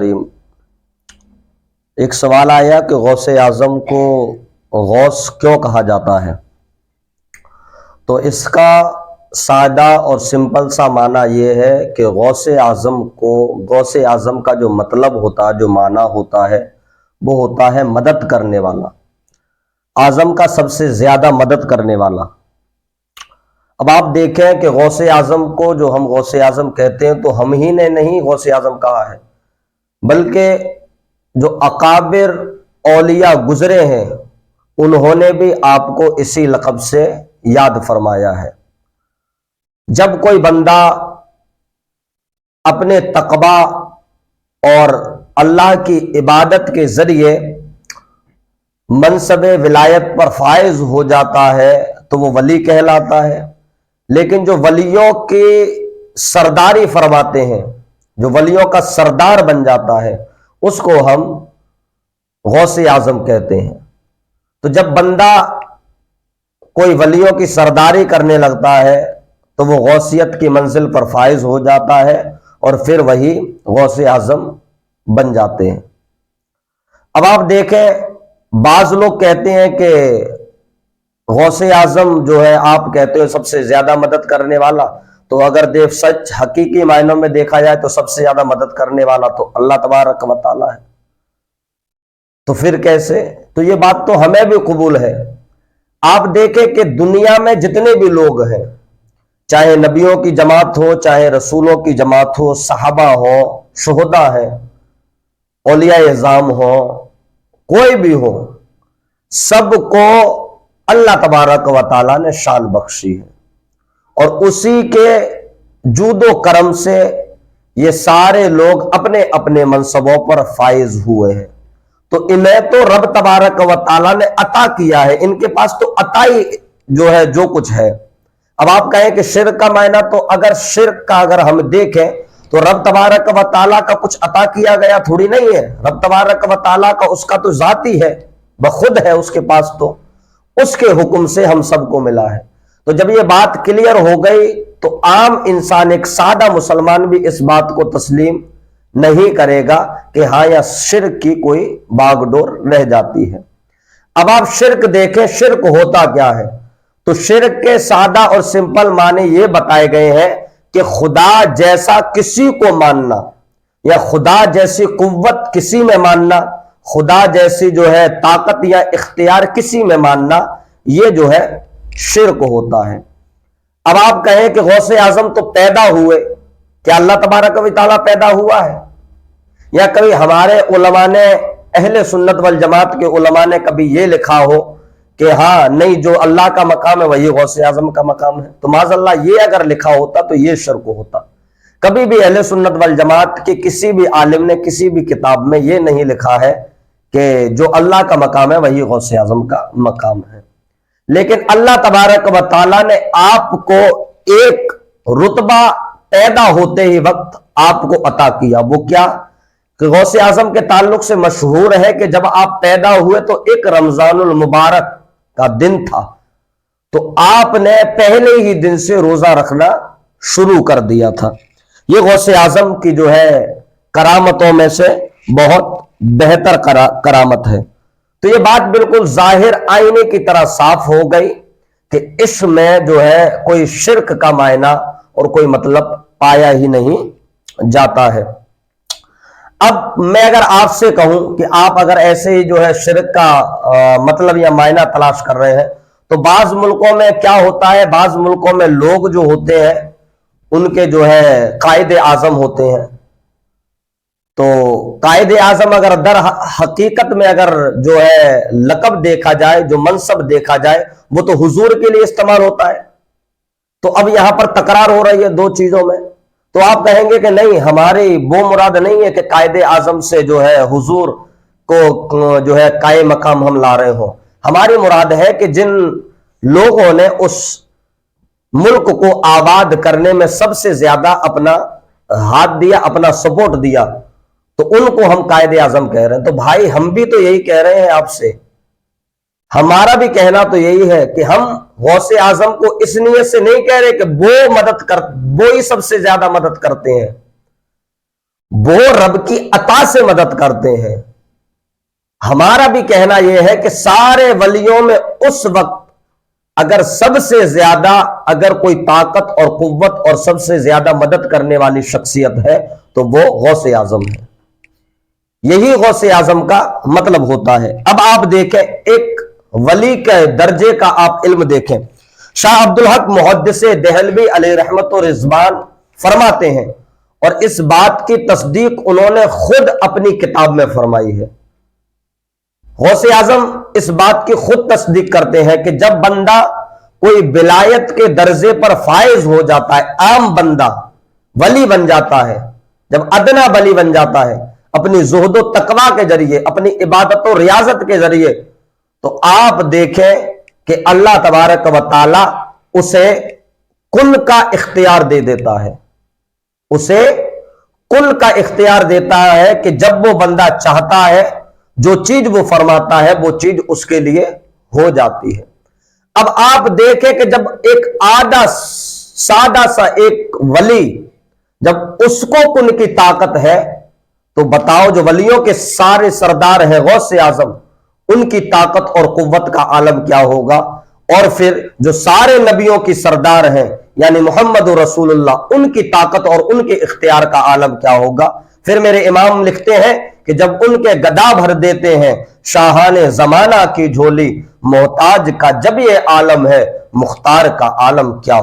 کریم۔ ایک سوال آیا کہ غوث اعظم کو غوث کیوں کہا جاتا ہے؟ تو اس کا سادہ اور سمپل سا معنی یہ ہے کہ غوث اعظم کا جو مطلب ہوتا ہے، جو معنی ہوتا ہے، وہ ہوتا ہے مدد کرنے والا، اعظم کا سب سے زیادہ مدد کرنے والا۔ اب آپ دیکھیں کہ غوث اعظم کو جو ہم غوث اعظم کہتے ہیں تو ہم ہی نے نہیں غوث اعظم کہا ہے، بلکہ جو اکابر اولیاء گزرے ہیں انہوں نے بھی آپ کو اسی لقب سے یاد فرمایا ہے۔ جب کوئی بندہ اپنے تقویٰ اور اللہ کی عبادت کے ذریعے منصب ولایت پر فائز ہو جاتا ہے تو وہ ولی کہلاتا ہے، لیکن جو ولیوں کی سرداری فرماتے ہیں، جو ولیوں کا سردار بن جاتا ہے، اس کو ہم غوث اعظم کہتے ہیں۔ تو جب بندہ کوئی ولیوں کی سرداری کرنے لگتا ہے تو وہ غوثیت کی منزل پر فائز ہو جاتا ہے اور پھر وہی غوث اعظم بن جاتے ہیں۔ اب آپ دیکھیں، بعض لوگ کہتے ہیں کہ غوث اعظم جو ہے آپ کہتے ہو سب سے زیادہ مدد کرنے والا، تو اگر سچ حقیقی معنوں میں دیکھا جائے تو سب سے زیادہ مدد کرنے والا تو اللہ تبارک و تعالی ہے، تو پھر کیسے؟ تو یہ بات تو ہمیں بھی قبول ہے۔ آپ دیکھیں کہ دنیا میں جتنے بھی لوگ ہیں، چاہے نبیوں کی جماعت ہو، چاہے رسولوں کی جماعت ہو، صحابہ ہو، شہداء ہیں، اولیاء اعظام ہو، کوئی بھی ہو، سب کو اللہ تبارک و تعالیٰ نے شان بخشی ہے، اور اسی کے جود و کرم سے یہ سارے لوگ اپنے اپنے منصبوں پر فائز ہوئے ہیں۔ تو انہیں تو رب تبارک و تعالیٰ نے عطا کیا ہے، ان کے پاس تو عطا ہی جو ہے جو کچھ ہے۔ اب آپ کہیں کہ شرک کا معنی، تو اگر شرک کا اگر ہم دیکھیں تو رب تبارک و تعالیٰ کا کچھ عطا کیا گیا تھوڑی نہیں ہے، رب تبارک و تعالیٰ کا اس کا تو ذاتی ہے، بخود ہے اس کے پاس، تو اس کے حکم سے ہم سب کو ملا ہے۔ تو جب یہ بات کلیئر ہو گئی تو عام انسان، ایک سادہ مسلمان بھی اس بات کو تسلیم نہیں کرے گا کہ ہاں یا شرک کی کوئی باغ ڈور رہ جاتی ہے۔ اب آپ شرک دیکھیں، شرک ہوتا کیا ہے؟ تو شرک کے سادہ اور سمپل معنی یہ بتائے گئے ہیں کہ خدا جیسا کسی کو ماننا، یا خدا جیسی قوت کسی میں ماننا، خدا جیسی جو ہے طاقت یا اختیار کسی میں ماننا، یہ جو ہے شرک ہوتا ہے۔ اب آپ کہیں کہ غوث اعظم تو پیدا ہوئے، کیا اللہ تبارک و تعالیٰ پیدا ہوا ہے؟ یا کبھی ہمارے علماء نے، اہل سنت والجماعت کے علماء نے کبھی یہ لکھا ہو کہ ہاں نہیں، جو اللہ کا مقام ہے وہی غوث اعظم کا مقام ہے؟ تو معاذ اللہ یہ اگر لکھا ہوتا تو یہ شرک ہوتا۔ کبھی بھی اہل سنت والجماعت کے کسی بھی عالم نے کسی بھی کتاب میں یہ نہیں لکھا ہے کہ جو اللہ کا مقام ہے وہی غوث اعظم کا مقام ہے۔ لیکن اللہ تبارک و تعالیٰ نے آپ کو ایک رتبہ پیدا ہوتے ہی وقت آپ کو عطا کیا۔ وہ کیا؟ کہ غوث اعظم کے تعلق سے مشہور ہے کہ جب آپ پیدا ہوئے تو ایک رمضان المبارک کا دن تھا، تو آپ نے پہلے ہی دن سے روزہ رکھنا شروع کر دیا تھا۔ یہ غوث اعظم کی جو ہے کرامتوں میں سے بہت بہتر کرامت ہے۔ تو یہ بات بالکل ظاہر آئینے کی طرح صاف ہو گئی کہ اس میں جو ہے کوئی شرک کا معنی اور کوئی مطلب پایا ہی نہیں جاتا ہے۔ اب میں اگر آپ سے کہوں کہ آپ اگر ایسے ہی جو ہے شرک کا مطلب یا معنی تلاش کر رہے ہیں، تو بعض ملکوں میں کیا ہوتا ہے، بعض ملکوں میں لوگ جو ہوتے ہیں ان کے جو ہے قائد اعظم ہوتے ہیں، تو قائد اعظم اگر در حقیقت میں اگر جو ہے لقب دیکھا جائے، جو منصب دیکھا جائے، وہ تو حضور کے لیے استعمال ہوتا ہے۔ تو اب یہاں پر تکرار ہو رہی ہے دو چیزوں میں، تو آپ کہیں گے کہ نہیں، ہماری وہ مراد نہیں ہے کہ قائد اعظم سے جو ہے حضور کو جو ہے قائم مقام ہم لا رہے ہوں۔ ہماری مراد ہے کہ جن لوگوں نے اس ملک کو آباد کرنے میں سب سے زیادہ اپنا ہاتھ دیا، اپنا سپورٹ دیا، تو ان کو ہم قائد اعظم کہہ رہے ہیں۔ تو بھائی ہم بھی تو یہی کہہ رہے ہیں آپ سے، ہمارا بھی کہنا تو یہی ہے کہ ہم غوث اعظم کو اس نیت سے نہیں کہہ رہے کہ وہ ہی سب سے زیادہ مدد کرتے ہیں، وہ رب کی عطا سے مدد کرتے ہیں۔ ہمارا بھی کہنا یہ ہے کہ سارے ولیوں میں اس وقت اگر سب سے زیادہ اگر کوئی طاقت اور قوت اور سب سے زیادہ مدد کرنے والی شخصیت ہے تو وہ غوث اعظم ہے۔ یہی غوث اعظم کا مطلب ہوتا ہے۔ اب آپ دیکھیں ایک ولی کے درجے کا آپ علم دیکھیں۔ شاہ عبدالحق محدث دہلوی علیہ رحمت و رضوان فرماتے ہیں، اور اس بات کی تصدیق انہوں نے خود اپنی کتاب میں فرمائی ہے۔ غوث اعظم اس بات کی خود تصدیق کرتے ہیں کہ جب بندہ کوئی ولایت کے درجے پر فائز ہو جاتا ہے، عام بندہ ولی بن جاتا ہے، جب ادنا ولی بن جاتا ہے اپنی زہد و تقوی کے ذریعے، اپنی عبادت و ریاضت کے ذریعے، تو آپ دیکھیں کہ اللہ تبارک و تعالی اسے کل کا اختیار دے دیتا ہے، اسے کل کا اختیار دیتا ہے کہ جب وہ بندہ چاہتا ہے جو چیز وہ فرماتا ہے وہ چیز اس کے لیے ہو جاتی ہے۔ اب آپ دیکھیں کہ جب ایک آدھا سادہ سا ایک ولی جب اس کو کن کی طاقت ہے تو بتاؤ جو ولیوں کے سارے سردار ہیں غوث اعظم، ان کی طاقت اور قوت کا عالم کیا ہوگا، اور پھر جو سارے نبیوں کی سردار ہیں یعنی محمد رسول اللہ، ان کی طاقت اور ان کے اختیار کا عالم کیا ہوگا۔ پھر میرے امام لکھتے ہیں کہ جب ان کے گدا بھر دیتے ہیں شاہان زمانہ کی جھولی، محتاج کا جب یہ عالم ہے مختار کا عالم کیا